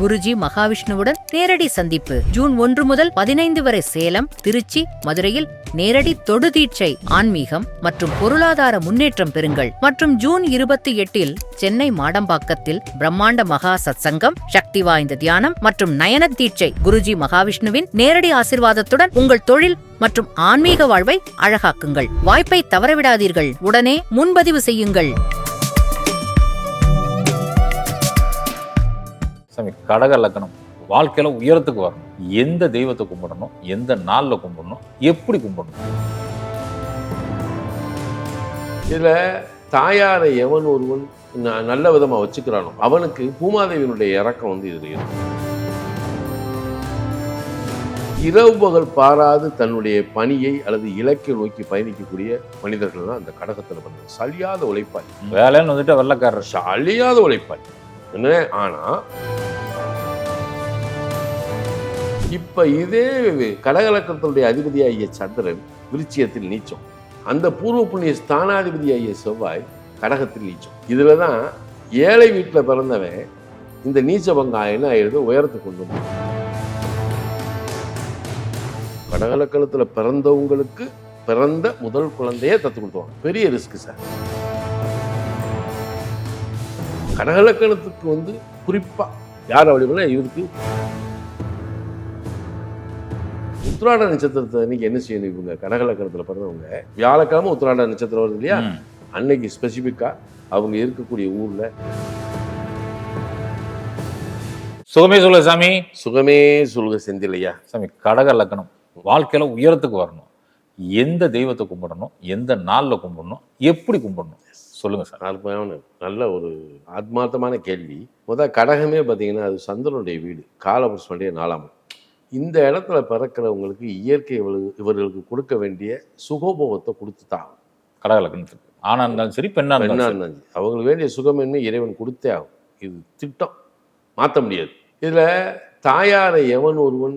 குருஜி மகாவிஷ்ணுவுடன் நேரடி சந்திப்பு ஜூன் 1 முதல் 15 வரை சேலம், திருச்சி, மதுரையில் நேரடி தொடு தீட்சை, ஆன்மீகம் மற்றும் பொருளாதார முன்னேற்றம் பெறுங்கள். மற்றும் ஜூன் 28 சென்னை மாடம்பாக்கத்தில் பிரம்மாண்ட மகா சத்சங்கம், சக்தி வாய்ந்த தியானம் மற்றும் நயன தீட்சை. குருஜி மகாவிஷ்ணுவின் நேரடி ஆசிர்வாதத்துடன் உங்கள் தொழில் மற்றும் ஆன்மீக வாழ்வை அழகாக்குங்கள். வாய்ப்பை தவறவிடாதீர்கள். உடனே முன்பதிவு செய்யுங்கள். சாமி, கடக லக்னம் வாழ்க்கையில உயரத்துக்கு வரணும். எந்த தெய்வத்தை கும்பிடணும், எந்த நாள்ல கும்பிடணும், எப்படி கும்பிடணும்? இதுல தாயாரை எவன் ஒருவன் நல்ல விதமா வச்சுக்கிறானோ அவனுக்கு பூமாதேவியினுடைய இறக்கம் வந்து இதுல இருக்கும். இரவு பகல் பாராது தன்னுடைய பணியை அல்லது இலக்கை நோக்கி பயணிக்கக்கூடிய மனிதர்கள் தான் அந்த கடகத்துல பண்ண சலியாத உழைப்பாளி. வேலைன்னு வந்துட்டு வெள்ளக்காரர் சலியாத உழைப்பாளி என்ன. ஆனா இப்ப இதே கடகலக்கத்தினுடைய அதிபதியாகிய சந்திரன் விருச்சிகத்தில் நீச்சம், அந்த பூர்வ புண்ணிய ஸ்தானாதிபதியாகிய செவ்வாய் கடகத்தில் நீச்சம். இதுலதான் ஏழை வீட்டுல பிறந்தவன் இந்த நீச்ச பங்காயன்னு ஆயிடுது உயரத்துக்கு கொண்டு வந்து. கடகலக்கணத்துல பிறந்தவங்களுக்கு பிறந்த முதல் குழந்தைய தத்து கொடுத்துவாங்க. பெரிய ரிஸ்க் சார். கடகலக்கணத்துக்கு வந்து குறிப்பா யார் அப்படி பண்ணா இவருக்கு உத்திராட நட்சத்திரத்தை அன்னைக்கு என்ன செய்யணும்? இவங்க கடகலக்கணத்துல பிறந்தவங்க வியாழக்கிழமை உத்திராட நட்சத்திரம் வருது இல்லையா, அன்னைக்கு ஸ்பெசிபிக்கா அவங்க இருக்கக்கூடிய ஊர்ல சுகமே சொல்ல சாமி. சுகமே சொல்லுக செந்திலையா. சாமி, கடக லக்னம் வாழ்க்கையில உயரத்துக்கு வரணும். எந்த தெய்வத்தை கும்பிடணும், எந்த நாள்ல கும்பிடணும், எப்படி கும்பிடணும் சொல்லுங்க சார். அற்புதமான நல்ல ஒரு ஆத்மார்த்தமான கேள்வி. கடகமே பார்த்தீங்கன்னா அது சந்திரனுடைய வீடு, காலபுருஷனுடைய 4ஆம். இந்த இடத்துல பிறக்கிறவங்களுக்கு இயற்கை இவர்களுக்கு கொடுக்க வேண்டிய சுகோபோகத்தை கொடுத்துதான் கடக லக்னத்துக்கு. ஆனா இருந்தாலும் சரி, பெண்ணா இருந்தாலும் சரி, அவங்களுக்கு வேண்டிய சுகமென்மை இறைவன் கொடுத்தே ஆகும். இது திட்டம், மாற்ற முடியாது. இதுல தாயாரை எவன் ஒருவன்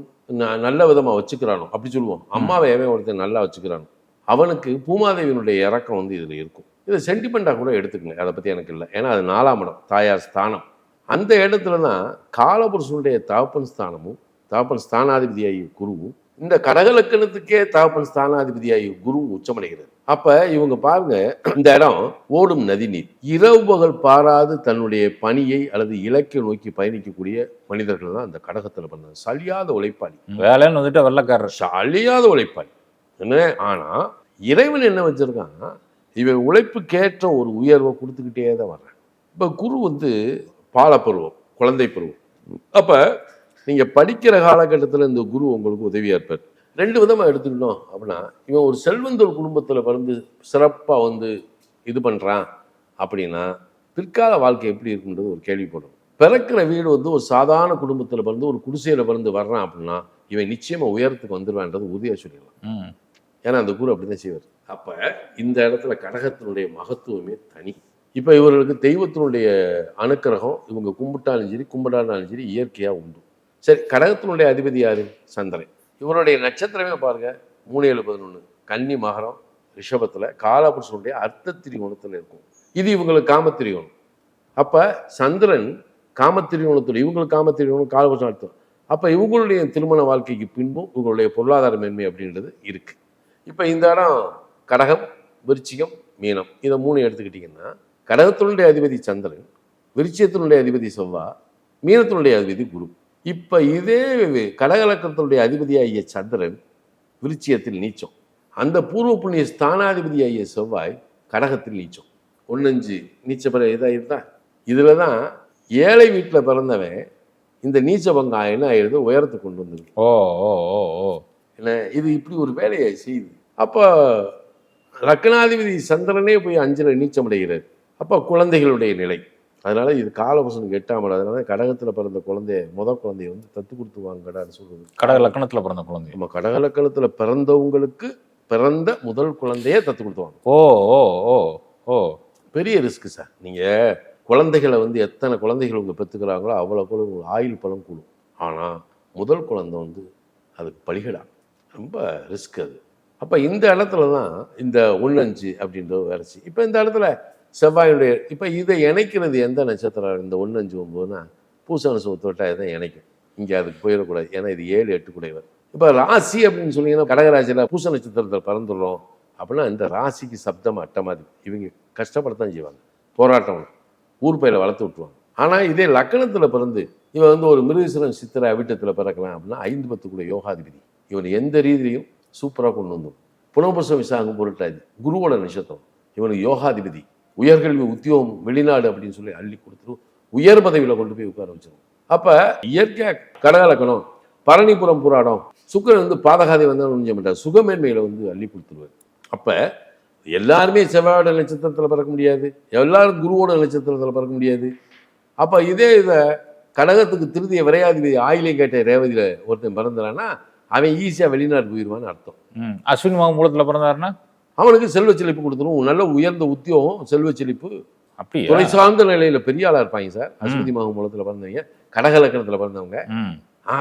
நல்ல விதமா வச்சுக்கிறானோ அப்படி சொல்லுவோம். அம்மாவை எவன் ஒருத்தன் நல்லா வச்சுக்கிறானோ அவனுக்கு பூமாதேவியினுடைய இறக்கம் வந்து இதுல இருக்கும். இதை சென்டிமெண்டா கூட எடுத்துக்கங்க, அதை பத்தி எனக்கு இல்லை. ஏன்னா அது 4ஆம் இடம், தாயார் ஸ்தானம். அந்த இடத்துல தான் காலபுருஷனுடைய தகப்பன் ஸ்தானமும் தகப்பன் ஸ்தானாதிபதியாகிய குருவும் இந்த கடகலக்கணத்துக்கே தகப்பன் ஸ்தானாதிபதியாகிய குருவும் உச்சமடைகிறது. அப்ப இவங்க பாருங்க, இந்த இடம் ஓடும் நதி நீர். இரவு பகல் பாராது தன்னுடைய பணியை அல்லது இலக்கை நோக்கி பயணிக்கக்கூடிய மனிதர்கள் தான் அந்த கடகத்துல பண்ண சலியாத உழைப்பாளி. வேலைன்னு வந்துட்டு வெள்ளக்காரர் சலியாத உழைப்பாளி என்ன. ஆனா இறைவன் என்ன வச்சிருக்கான், இவன் உழைப்புக்கேற்ற ஒரு உயர்வை கொடுத்துக்கிட்டே தான் வர்றேன். இப்ப குரு வந்து பாலப்பருவம், குழந்தை பருவம். அப்ப நீங்க படிக்கிற காலகட்டத்தில் இந்த குரு உங்களுக்கு உதவியா இருப்பார். 2 விதமா எடுத்துக்கிட்டோம் அப்படின்னா, இவன் ஒரு செல்வந்தர் குடும்பத்துல பிறந்து சிறப்பா வந்து இது பண்றான் அப்படின்னா பிற்கால வாழ்க்கை எப்படி இருக்குன்றது ஒரு கேள்விப்படும். பிறக்கிற வீடு வந்து ஒரு சாதாரண குடும்பத்துல பிறந்து ஒரு குடிசையில பிறந்து வர்றான் அப்படின்னா இவன் நிச்சயமா உயரத்துக்கு வந்துடுவான்றது உறுதியா சொல்லிடலாம். ஏன்னா அந்த குரு அப்படிதான் செய்வார். அப்ப இந்த இடத்துல கடகத்தினுடைய மகத்துவமே தனி. இப்ப இவர்களுக்கு தெய்வத்தினுடைய அனுக்கிரகம் இவங்க கும்பிட்டாலும் சரி கும்பிட்டாலும் சரி இயற்கையா உண்டு. சரி, கடகத்தினுடைய அதிபதி யாரு? சந்திரன். இவருடைய நட்சத்திரமே பாருங்க 3-7-11 கன்னி, மகரம், ரிஷபத்துல காலபுருஷனுடைய அர்த்த திரிகோணத்துல இருக்கும். இது இவங்களுக்கு காமத்திரிகோணம். அப்ப சந்திரன் காமத்திரிகோணத்துல இவங்களுக்கு காமத்திரிகோணம், காலபுருஷன் அர்த்தம். அப்ப இவங்களுடைய திருமண வாழ்க்கைக்கு பின்பும் இவங்களுடைய பொருளாதார மேன்மை அப்படின்றது இருக்கு. இப்ப இந்த இடம் கடகம், விருச்சிகம், மீனம், இதை 3 எடுத்துக்கிட்டீங்கன்னா கடகத்தினுடைய அதிபதி சந்திரன், விருச்சிகத்தினுடைய அதிபதி செவ்வாய், மீனத்தினுடைய அதிபதி குரு. இப்ப இதே கடகலக்கத்தினுடைய அதிபதியாகிய சந்திரன் விருச்சிகத்தில் நீச்சம், அந்த பூர்வ புண்ணிய ஸ்தானாதிபதியாகிய செவ்வாய் கடகத்தில் நீச்சம். 1-5 நீச்ச பிற இதாயிருந்தா. இதுலதான் ஏழை வீட்டுல பிறந்தவன் இந்த நீச்ச பங்காயன்னு ஆயிடுது உயரத்துக்கு கொண்டு வந்துருக்கு. என்ன இது இப்படி ஒரு வேலையை செய்யுது. அப்ப லக்னாதிபதி சந்திரனே போய் 5ல் நீச்சமடைகிறார். அப்ப குழந்தைகளுடைய நிலை, அதனால இது காலபுருஷனுக்கு 8ஆம் இடம். அதனால கடகத்துல பிறந்த முதல் குழந்தைய வந்து தத்து கொடுத்துவாங்கடான்னு சொல்றது. கடக லக்னத்துல பிறந்த குழந்தை. நம்ம கடக லக்னத்துல பிறந்தவங்களுக்கு பிறந்த முதல் குழந்தைய தத்து கொடுத்துவாங்க. பெரிய ரிஸ்க் சார். நீங்க குழந்தைகளை வந்து எத்தனை குழந்தைகள் உங்க பெற்றுக்கிறாங்களோ அவ்வளோ ஆயுள் பலம் கூடும். ஆனா முதல் குழந்தை வந்து அதுக்கு பலிகடா, ரொம்ப ரிஸ்க் அது. அப்ப இந்த இடத்துல தான் இந்த 1-5 அப்படின்ற வேலைச்சு. இப்ப இந்த இடத்துல செவ்வாயுடைய இப்ப இதை இணைக்கிறது எந்த நட்சத்திரம்? இந்த 1-5-9னா பூசண சுத்தோட்டா இதான் இணைக்கும். இங்கே அதுக்கு போயிடக்கூடாது, ஏன்னா இது 7, 8 குடைவர். இப்போ ராசி அப்படின்னு சொன்னீங்கன்னா கடகராசியில் பூச நட்சத்திரத்தில் பிறந்துடுறோம் அப்படின்னா இந்த ராசிக்கு சப்தம் அட்டமாதி இவங்க கஷ்டப்படத்தான் செய்வாங்க, போராட்டம் ஊர் பயிரை வளர்த்து விட்டுருவாங்க. ஆனால் இதே லக்கணத்தில் பிறந்து இவன் வந்து ஒரு மிருகசீரன் சித்திரை அவிட்டத்தில் பிறக்கலாம் அப்படின்னா 5, 10 கூட யோகாதிபதி இவன் எந்த ரீதியிலையும் சூப்பராக கொண்டு வந்துடும். புனர்பூசம் விசாகம் பொருட்டாது குருவோட நட்சத்திரம், இவனுக்கு யோகாதிபதி, உயர்கல்வி உத்தியோகம் வெளிநாடு அப்படின்னு சொல்லி அள்ளி கொடுத்துரும், உயர் பதவியில் கொண்டு போய் உட்கார வச்சிடும். அப்போ இயற்கையாக கடகலக்கணம் பரணிபுரம் புராடம் சுக்கிரன் வந்து பாதகாதி வந்தால் நுழைஞ்ச மாட்டார், சுகமேன்மையில வந்து அள்ளி கொடுத்துருவார். அப்போ எல்லாருமே செவ்வாயோட நட்சத்திரத்தில் பிறக்க முடியாது, எல்லாரும் குருவோட நட்சத்திரத்தில் பிறக்க முடியாது. அப்போ இதே இதை கடகத்துக்கு திருதிய விரையாதிபதி ஆயிலே கேட்ட ரேவதியில் ஒருத்தன் பிறந்தானா அவன் ஈஸியாக வெளிநாடு போயிடுவான்னு அர்த்தம். அஸ்வினி மாவு மூலத்தில் பிறந்தாருன்னா அவனுக்கு செல்வ செழிப்பு கொடுத்துரும், நல்ல உயர்ந்த உத்தியோகம், செல்வ செழிப்பு, அப்படி துறை சார்ந்த நிலையில பெரிய ஆளா இருப்பாங்க சார். அஸ்வதி மக மூலத்தில் பிறந்தவங்க, கடகலக்கணத்தில் பிறந்தவங்க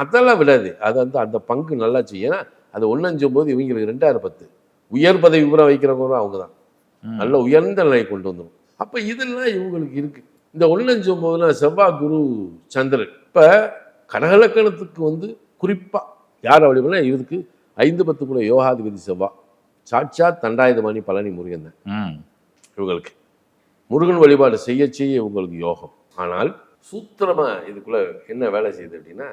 அதெல்லாம் விடாது. அது வந்து அந்த பங்கு நல்லா செய்யும். ஏன்னா அது 1-5 இவங்களுக்கு 2010 உயர் பதவி விவரம் வைக்கிறவங்க அவங்க தான் நல்ல உயர்ந்த நிலையை கொண்டு வந்துடும். அப்போ இதெல்லாம் இவங்களுக்கு இருக்கு. இந்த 1-5 செவ்வாய் குரு சந்திரன். இப்போ கடகலக்கணத்துக்கு வந்து குறிப்பாக யார் அப்படி பண்ணால் இதுக்கு 5-10 கூட யோகாதிபதி செவ்வாய், சாட்சாத் தண்டாயுதபாணி பழனி முருகன் தான் இவங்களுக்கு. முருகன் வழிபாடு செய்ய செய்ய இவங்களுக்கு யோகம். ஆனால் சூத்திரமா இதுக்குள்ள என்ன வேலை செய்யுது அப்படின்னா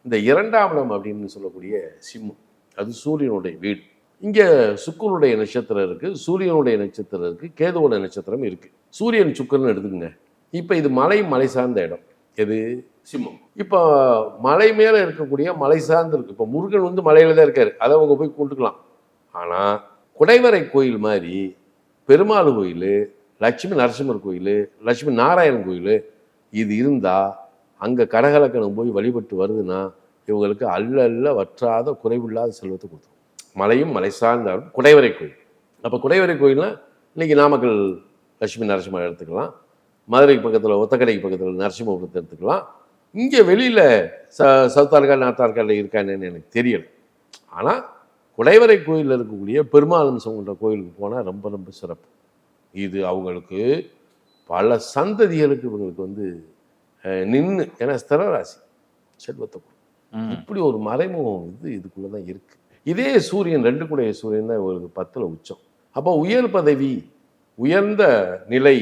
இந்த 2ஆம் இடம் அப்படின்னு சொல்லக்கூடிய சிம்மம், அது சூரியனுடைய வீடு. இங்கே சுக்கிரனுடைய நட்சத்திரம் இருக்குது, சூரியனுடைய நட்சத்திரம் இருக்குது, கேதுவோட நட்சத்திரம் இருக்குது. சூரியன் சுக்கிரன் எடுத்துக்கங்க. இப்போ இது மலை சார்ந்த இடம், எது சிம்மம். இப்போ மலை மேலே இருக்கக்கூடிய மலை சார்ந்து இருக்கு. இப்போ முருகன் வந்து மலையில தான் இருக்காரு, அதை அவங்க போய் கொண்டுக்கலாம். ஆனால் குடைவரை கோயில் மாதிரி பெருமாள் கோயில், லட்சுமி நரசிம்மர் கோயில், லட்சுமி நாராயணன் கோயில் இது இருந்தால் அங்கே கடகலக்கணம் போய் வழிபட்டு வருதுன்னா இவங்களுக்கு அல்ல வற்றாத குறைவில்லாத செல்வத்தை கொடுத்துரும். மலையும் மலை சார்ந்த குடைவரை கோயில். அப்போ குடைவரை கோயில்னா இன்னைக்கு நாமக்கல் லட்சுமி நரசிம்மர் எடுத்துக்கலாம், மதுரைக்கு பக்கத்தில் ஒத்தக்கடைக்கு பக்கத்தில் நரசிம்மபுரத்தை எடுத்துக்கலாம். இங்கே வெளியில் சவுத்தார்காடு நார்த்தார்காடில் இருக்கானேன்னு எனக்கு தெரியலை. ஆனால் குடைவரை கோயிலில் இருக்கக்கூடிய பெருமாள் அம்சம்ன்ற கோயிலுக்கு போனால் ரொம்ப ரொம்ப சிறப்பு. இது அவங்களுக்கு பல சந்ததிகளுக்கு இவங்களுக்கு வந்து நின்று, ஏன்னா ஸ்திரராசி செல்வத்தை கொடுக்கும். இப்படி ஒரு மறைமுகம் வந்து இதுக்குள்ளே தான் இருக்குது. இதே சூரியன் 2 கூடைய சூரியன் தான் இவங்களுக்கு 10ல் உச்சம். அப்போ உயர் பதவி, உயர்ந்த நிலை,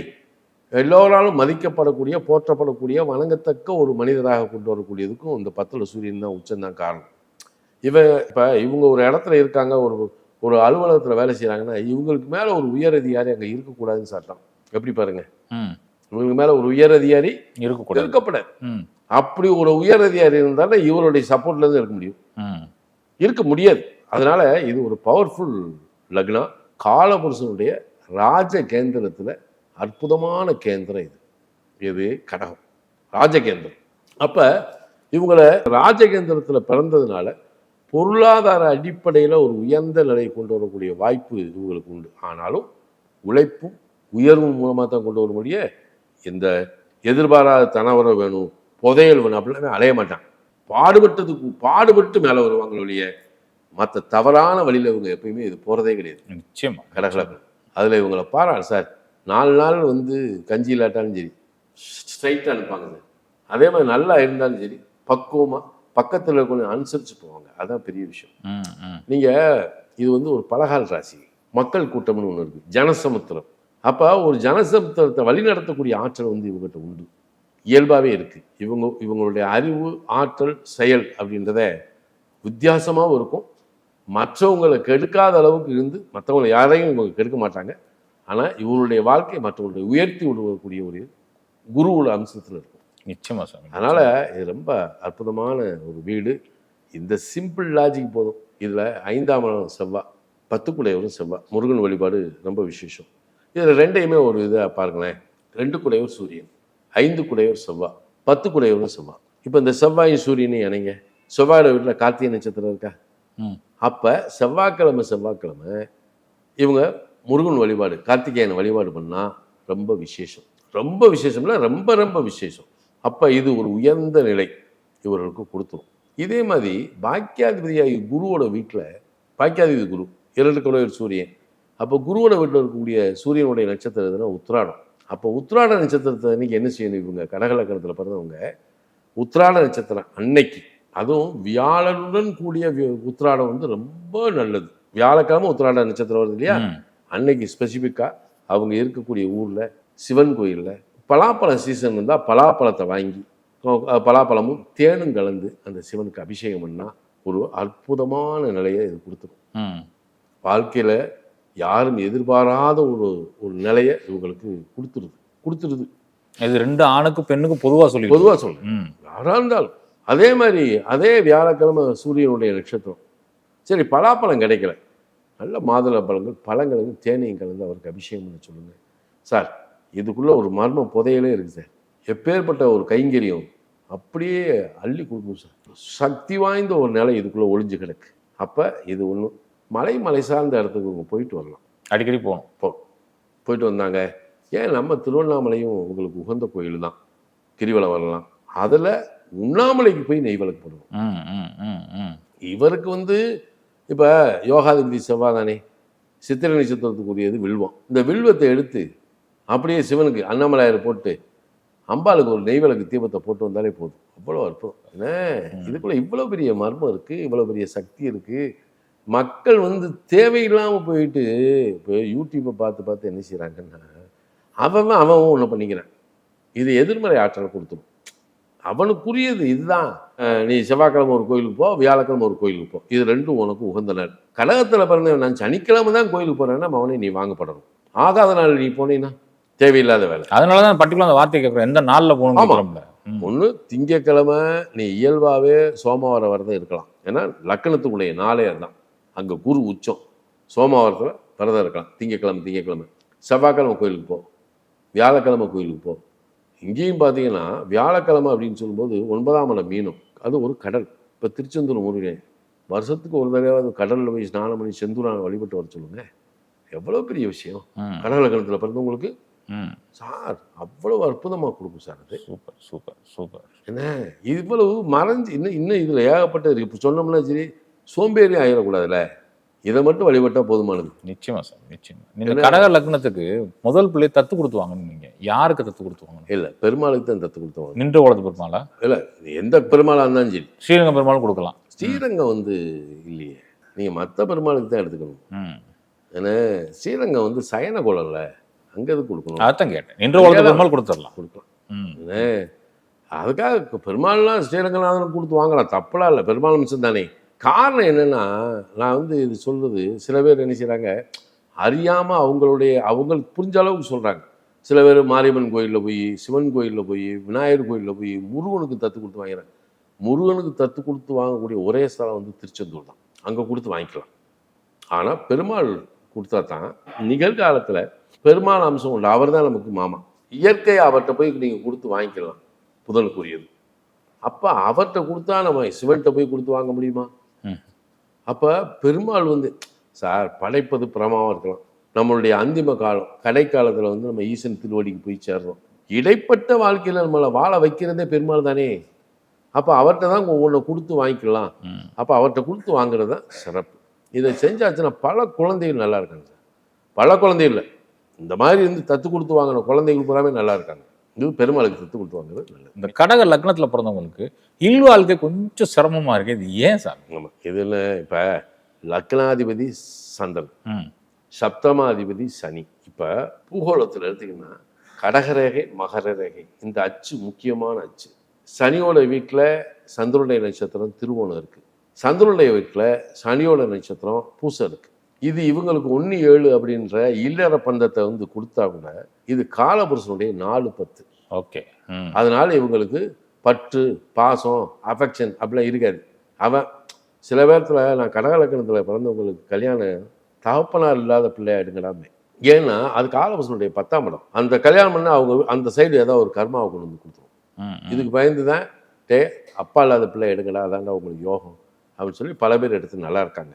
எல்லோராலும் மதிக்கப்படக்கூடிய, போற்றப்படக்கூடிய, வணங்கத்தக்க ஒரு மனிதராக கொண்டு வரக்கூடியதுக்கும் இந்த 10ல் சூரியன் தான் உச்சம்தான் காரணம். இப்போ இவங்க ஒரு இடத்துல இருக்காங்க, ஒரு அலுவலகத்தில் வேலை செய்கிறாங்கன்னா இவங்களுக்கு மேலே ஒரு உயர் அதிகாரி அங்கே இருக்கக்கூடாதுன்னு சட்டம். எப்படி பாருங்க, இவங்களுக்கு மேலே ஒரு உயர் அதிகாரி இருக்கப்படாது. அப்படி ஒரு உயர் அதிகாரி இருந்தாலும் இவருடைய சப்போர்ட்லேருந்து இருக்க முடியாது. அதனால இது ஒரு பவர்ஃபுல் லக்னம். காலபுருஷனுடைய ராஜ கேந்திரத்தில் அற்புதமான கேந்திரம் இது கடகம், ராஜகேந்திரம். அப்போ இவங்களை ராஜகேந்திரத்தில் பிறந்ததுனால பொருளாதார அடிப்படையில் ஒரு உயர்ந்த நிலையை கொண்டு வரக்கூடிய வாய்ப்பு இவங்களுக்கு உண்டு. ஆனாலும் உழைப்பும் உயர்வும் மூலமாக தான் கொண்டு வர முடிய இந்த எதிர்பாராத தனவரம் வேணும், புதையல் வேணும் அப்படிலாம் அலைய மாட்டாங்க. பாடுபட்டு மேலே வருவாங்க ஒழிய மற்ற தவறான வழியில் இவங்க எப்பயுமே இது போகிறதே கிடையாது. நிச்சயமா கடகலக்கணம். அதில் இவங்களை பாராட்டு சார், 4 நாள் வந்து கஞ்சி இல்லாட்டாலும் சரி ஸ்ட்ரைட்டாக அனுப்பாங்க சார். அதே மாதிரி நல்லா இருந்தாலும் சரி பக்குவமாக பக்கத்தில் கொஞ்சம் அனுசரித்து போவாங்க. அதுதான் பெரிய விஷயம். நீங்கள் இது வந்து ஒரு பலகால் ராசி, மக்கள் கூட்டம்னு ஒன்று இருக்குது, ஜனசமுத்திரம். அப்போ ஒரு ஜனசமுத்திரத்தை வழி நடத்தக்கூடிய ஆற்றல் வந்து இவங்ககிட்ட உண்டு, இயல்பாகவே இருக்குது. இவங்களுடைய அறிவு, ஆற்றல், செயல் அப்படின்றத வித்தியாசமாகவும் இருக்கும். மற்றவங்களை கெடுக்காத அளவுக்கு இருந்து மற்றவங்களை யாரையும் இவங்க கெடுக்க மாட்டாங்க. ஆனால் இவருடைய வாழ்க்கை மற்றவங்களுடைய உயர்த்தி விடுவக்கூடிய ஒரு குருவோட அம்சத்தில் இருக்கும். நிச்சயமா சார். அதனால் இது ரொம்ப அற்புதமான ஒரு வீடு. இந்த சிம்பிள் லாஜிக் போதும். இதில் 5ஆம் இடம் செவ்வாய், 10 கூடையவரும் செவ்வாய், முருகன் வழிபாடு ரொம்ப விசேஷம். இதில் 2ஐயுமே ஒரு இதாக பாருங்களேன். 2 கூடையவர் சூரியன், 5 கூடையவர் செவ்வாய், 10 கூடையவரும் செவ்வாய். இப்போ இந்த செவ்வாயும் சூரியனையும் இணைங்க. செவ்வாயோட வீட்டில் கார்த்திகை நட்சத்திரம் இருக்கா? அப்போ செவ்வாய்க்கிழமை இவங்க முருகன் வழிபாடு, கார்த்திகேயன் வழிபாடு பண்ணால் ரொம்ப விசேஷம். ரொம்ப விசேஷம்னா ரொம்ப ரொம்ப விசேஷம். அப்போ இது ஒரு உயர்ந்த நிலை இவர்களுக்கு கொடுத்துரும். இதே மாதிரி பாக்கியாதிபதியாகி குருவோட வீட்டில், பாக்கியாதிபதி குரு 2 கூடையவர் சூரியன். அப்போ குருவோட வீட்டில் இருக்கக்கூடிய சூரியனுடைய நட்சத்திரம் எதுனா உத்திராடம். அப்போ உத்திராட நட்சத்திரத்தை அன்றைக்கி என்ன செய்யணும்? இவங்க கடகலக்கணத்தில் பிறந்தவங்க உத்திராட நட்சத்திரம் அன்னைக்கு, அதுவும் வியாழனுடன் கூடிய உத்திராடம் வந்து ரொம்ப நல்லது. வியாழக்கிழமை உத்திராட நட்சத்திரம் வருது இல்லையா, அன்னைக்கு ஸ்பெசிஃபிக்காக அவங்க இருக்கக்கூடிய ஊரில் சிவன் கோயிலில் பலாப்பழம் சீசன் இருந்தால் பலாப்பழத்தை வாங்கி பலாப்பழமும் தேனும் கலந்து அந்த சிவனுக்கு அபிஷேகம் பண்ணால் ஒரு அற்புதமான நிலையை இது கொடுத்துரும். வாழ்க்கையில் யாரும் எதிர்பாராத ஒரு நிலையை இவங்களுக்கு கொடுத்துருது. இது 2 ஆணுக்கு பெண்ணுக்கு பொதுவாக சொல்றேன். யாராக இருந்தாலும் அதே மாதிரி அதே வியாழக்கிழமை சூரியனுடைய நட்சத்திரம். சரி, பலாப்பழம் கிடைக்கல, நல்ல மாதுளை பழங்களுக்கு தேனையும் கலந்து அவருக்கு அபிஷேகம் பண்ண சொல்லுங்க சார். இதுக்குள்ள ஒரு மர்மம் புதையலே இருக்கு சார். எப்பேற்பட்ட ஒரு கைங்கரியம் அப்படியே அள்ளி கொடுக்கும் சார். சக்தி வாய்ந்த ஒரு நிலை இதுக்குள்ள ஒளிஞ்சு கிடக்கு. அப்போ இது ஒன்று மலை சார்ந்த இடத்துக்கு இவங்க போயிட்டு வரலாம், அடிக்கடி போயிட்டு வந்தாங்க. ஏன் நம்ம திருவண்ணாமலையும் உங்களுக்கு உகந்த கோயில் தான், கிரிவலம் வரலாம். அதில் உண்ணாமலைக்கு போய் நெய் விளக்கு போடுவோம். இவருக்கு வந்து இப்போ யோகாதிபதி செவ்வாய் தானே, சித்திரை நட்சத்திரத்துக்குரியது வில்வம். இந்த வில்வத்தை எடுத்து அப்படியே சிவனுக்கு அண்ணாமலையார் போட்டு அம்பாளுக்கு ஒரு நெய் விளக்கு தீபத்தை போட்டு வந்தாலே போதும். அவ்வளோ அற்புதம். ஏன்னா இதுக்குள்ள இவ்வளோ பெரிய மர்மம் இருக்குது, இவ்வளோ பெரிய சக்தி இருக்குது. மக்கள் வந்து தேவையில்லாமல் போயிட்டு இப்போ யூடியூப்பை பார்த்து என்ன செய்கிறாங்கன்னா, அவன் ஒன்று பண்ணிக்கிறான். இது எதிர்மறை ஆற்றலை கொடுத்துரும். அவனுக்குரியது இதுதான். நீ செவ்வாய்க்கிழமை ஒரு கோயிலுக்கு போ, வியாழக்கிழமை ஒரு கோயிலுக்கு போ, இது ரெண்டும் உனக்கு உகந்த நாள். கடகத்தில் பிறந்தவன் நான் சனிக்கிழமை தான் கோயிலுக்கு போகிறேன்னா அவனே நீ வாங்கப்படணும். ஆகாத நாள் நீ போனீங்கன்னா தேவையில்லாத வேலை. அதனால தான் பர்டிகுலர் அந்த வார்த்தை கேட்குறேன், எந்த நாளில் போகணும். ஒன்று திங்கக்கிழமை நீ இயல்பாகவே சோமவார விரதம் இருக்கலாம். ஏன்னா லக்கணத்துக்குடைய நாளே அதுதான். அங்கே குரு உச்சம். சோமவாரத்தில் விரதம் இருக்கலாம். திங்கக்கிழமை செவ்வாய்க்கிழமை கோயிலுக்கு போ, வியாழக்கிழமை கோயிலுக்கு போ. இங்கேயும் பார்த்தீங்கன்னா வியாழக்கிழமை அப்படின்னு சொல்லும்போது 9ஆம் இடம் மீனம், அது ஒரு கடல். இப்போ திருச்செந்தூர் முருகன் வருஷத்துக்கு ஒரு தடவை கடலில் போய் ஸ்நானம் பண்ணி செந்தூரான வழிபட்டு வர சொல்லுங்க. எவ்வளோ பெரிய விஷயம். கடல் லக்னத்தில் பிறந்தவங்களுக்கு சார் அவ்வளவு அற்புதமாக கொடுக்கும் சார். அது சூப்பர். என்ன இவ்வளவு மறைஞ்சு இன்னும் இதில் ஏகப்பட்டது இருக்குது. இப்போ சொன்னோம்னா சரி, சோம்பேறி ஆகிடக்கூடாதுல்ல. இதை மட்டும் வழிபட்டா போதுமானது. நிச்சயமா சார், நிச்சயமா. நீங்க கடக லக்னத்துக்கு முதல் பிள்ளை தத்து கொடுத்துவாங்கன்னு நீங்க யாருக்கு தத்து கொடுத்துவாங்க? இல்ல, பெருமாளுக்கு தான் தத்து கொடுத்துவாங்க. நின்ற குளத்து பெருமாளா? இல்ல, எந்த பெருமாளா இருந்தாலும் சரி. ஸ்ரீரங்கம் பெருமாள் கொடுக்கலாம். ஸ்ரீரங்கம் வந்து இல்லையே, நீங்க மற்ற பெருமாளுக்கு தான் எடுத்துக்கணும். ஏன்னா ஸ்ரீரங்கம் வந்து சயன குளம்ல, அங்க எது கொடுக்கணும்? அதான் கேட்டேன். நின்ற குளத்து பெருமாள் கொடுக்கலாம். அதுக்காக பெருமாள்லாம் ஸ்ரீரங்கநாதனுக்கு கொடுத்து வாங்கலாம், தப்பெல்லாம் இல்லை. பெருமாள் மிச்சம் தானே. காரணம் என்னென்னா, நான் வந்து இது சொல்கிறது, சில பேர் என்ன செய்கிறாங்க, அறியாமல் அவங்களுக்கு புரிஞ்ச அளவுக்கு சொல்கிறாங்க. சில பேர் மாரியம்மன் கோயிலில் போய், சிவன் கோயிலில் போய், விநாயகர் கோயிலில் போய் முருகனுக்கு தத்து கொடுத்து வாங்கிறாங்க. முருகனுக்கு தத்து கொடுத்து வாங்கக்கூடிய ஒரே ஸ்தலம் வந்து திருச்செந்தூர் தான். அங்கே கொடுத்து வாங்கிக்கலாம். ஆனால் பெருமாள் கொடுத்தா தான் நிகழ்காலத்தில் பெருமாள் அம்சம் உண்டு. அவர் தான் நமக்கு மாமா. இயற்கையை அவர்கிட்ட போய் நீங்கள் கொடுத்து வாங்கிக்கலாம், புதனுக்குரியது. அப்போ அவர்கிட்ட கொடுத்தா நம்ம சிவன்கிட்ட போய் கொடுத்து வாங்க முடியுமா? அப்போ பெருமாள் வந்து சார் படைப்பது பிரமாவாக இருக்கலாம். நம்மளுடைய அந்திம காலம், கடைக்காலத்தில் வந்து நம்ம ஈசன் திருவடிக்கு போய் சேர்றோம். இடைப்பட்ட வாழ்க்கையில் நம்மளை வாழ வைக்கிறதே பெருமாள் தானே. அப்போ அவர்கிட்ட தான் ஒன்றை கொடுத்து வாங்கிக்கலாம். அப்போ அவர்கிட்ட கொடுத்து வாங்குறது தான் சிறப்பு. இதை செஞ்சாச்சுன்னா பல குழந்தைகள் நல்லா இருக்காங்க சார். பல குழந்தைகள் இந்த மாதிரி இருந்து தத்து கொடுத்து வாங்கின குழந்தைகள் பூராமே நல்லா இருக்காங்க. இது பெருமாளுக்கு தத்து கொடுத்து வாங்குறது நல்லது. இந்த கடக லக்னத்தில் பிறந்தவங்களுக்கு இல்வாழ்க்கை கொஞ்சம் சிரமமாக இருக்குது. இது ஏன் சார்? ஆமாம், இதில் இப்போ லக்னாதிபதி சந்திரன், சப்தமாதிபதி சனி. இப்போ பூகோளத்தில் எடுத்திங்கன்னா கடகரேகை, மகர ரேகை, இந்த அச்சு முக்கியமான அச்சு. சனியோட வீட்டில் சந்திரனுடைய நட்சத்திரம் திருவோணம் இருக்குது. சந்திரனுடைய வீட்டில் சனியோட நட்சத்திரம் பூசம் இருக்குது. இது இவங்களுக்கு 1-7 அப்படின்ற இல்லற பந்தத்தை வந்து கொடுத்தா கூட இது காலபுருஷனுடைய 4-10. ஓகே. அதனால இவங்களுக்கு பற்று, பாசம், அஃபெக்ஷன் அப்படிலாம் இருக்காது. அவன் சில பேர்த்தில் நான் கடகலக்கணத்தில் பிறந்தவங்களுக்கு கல்யாணம் தகப்பனார் இல்லாத பிள்ளையா எடுங்கடாமே. ஏன்னா அது காலபுருஷனுடைய 10ஆம் இடம். அந்த கல்யாணம் பண்ணால் அவங்க அந்த சைடு ஏதாவது ஒரு கர்மாவை கொண்டு வந்து கொடுத்துரும். இதுக்கு பயந்து தான் அப்பா இல்லாத பிள்ளை எடுங்கடா, அதாண்டா உங்களுக்கு யோகம் அப்படின்னு சொல்லி பல பேர் எடுத்து நல்லா இருக்காங்க.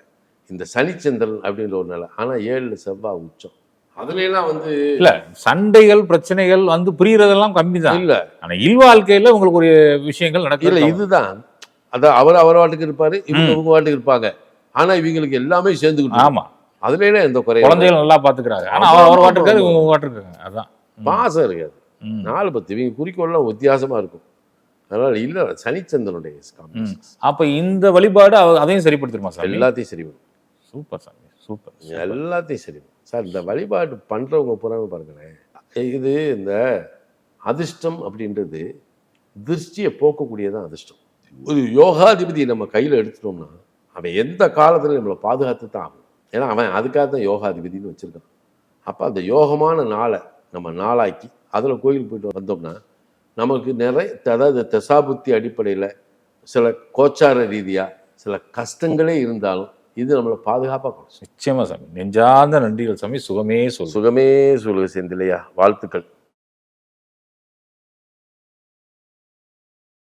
இந்த சனிச்சந்திரன் அப்படின்ற ஒரு நிலை. ஆனால் 7 செவ்வாய் உச்சம். அதுலாம் வந்து இல்ல சண்டைகள் பிரச்சனைகள் வந்து புரியறதெல்லாம் கம்மி தான். இல்ல, ஆனா இல்வாழ்க்கையில உங்களுக்கு ஒரு விஷயங்கள் நடக்கல. இல்ல இதுதான். அதான் அவர் வாட்டுக்கு இருப்பாரு, இவங்க வாட்டுக்கு இருப்பாங்க. ஆனா இவங்களுக்கு எல்லாமே சேர்ந்துக்கிட்டு. ஆமா, அதுல எந்த குறையும். குழந்தைகள் நல்லா பாத்துக்கிறாங்க. ஆனா அவர் வாட்டுக்காரு, இவங்க வாட்டுக்காங்க. அதான் பாசம் இருக்காது. 4-10 இவங்க குறிக்கோள்லாம் வித்தியாசமா இருக்கும். அதனால இல்லை சனிச்சந்திரனுடைய combinations. அப்ப இந்த வழிபாடு அதையும் சரிப்படுத்திடுமா சாமி? எல்லாத்தையும் சரி பண்ணும். சூப்பர் சாமி, சூப்பர். எல்லாத்தையும் சரி பண்ணும். சார் இந்த வழிபாடு பண்றவங்க புறாம பாருங்களேன், இது இந்த அதிர்ஷ்டம் அப்படின்றது திருஷ்டியை போக்கக்கூடியதான் அதிர்ஷ்டம். ஒரு யோகாதிபதி நம்ம கையில் எடுத்துட்டோம்னா அவன் எந்த காலத்துலையும் நம்மளை பாதுகாத்து தான் ஆகும். ஏன்னா அவன் அதுக்காக தான் யோகாதிபதினு வச்சுருக்கான். அப்போ அந்த யோகமான நாளை நம்ம நாளாக்கி அதில் கோயிலுக்கு போயிட்டு வந்தோம்னா நமக்கு அதாவது தசாபுத்தி அடிப்படையில் சில கோச்சார ரீதியாக சில கஷ்டங்களே இருந்தாலும் இது நம்மளை பாதுகாப்பாக கொடுக்கும். நிச்சயமா சாமி, நெஞ்சார்ந்த நன்றிகள் சாமி. சுகமே சுகமே சொல்லுக செந்திலையா, வாழ்த்துக்கள்.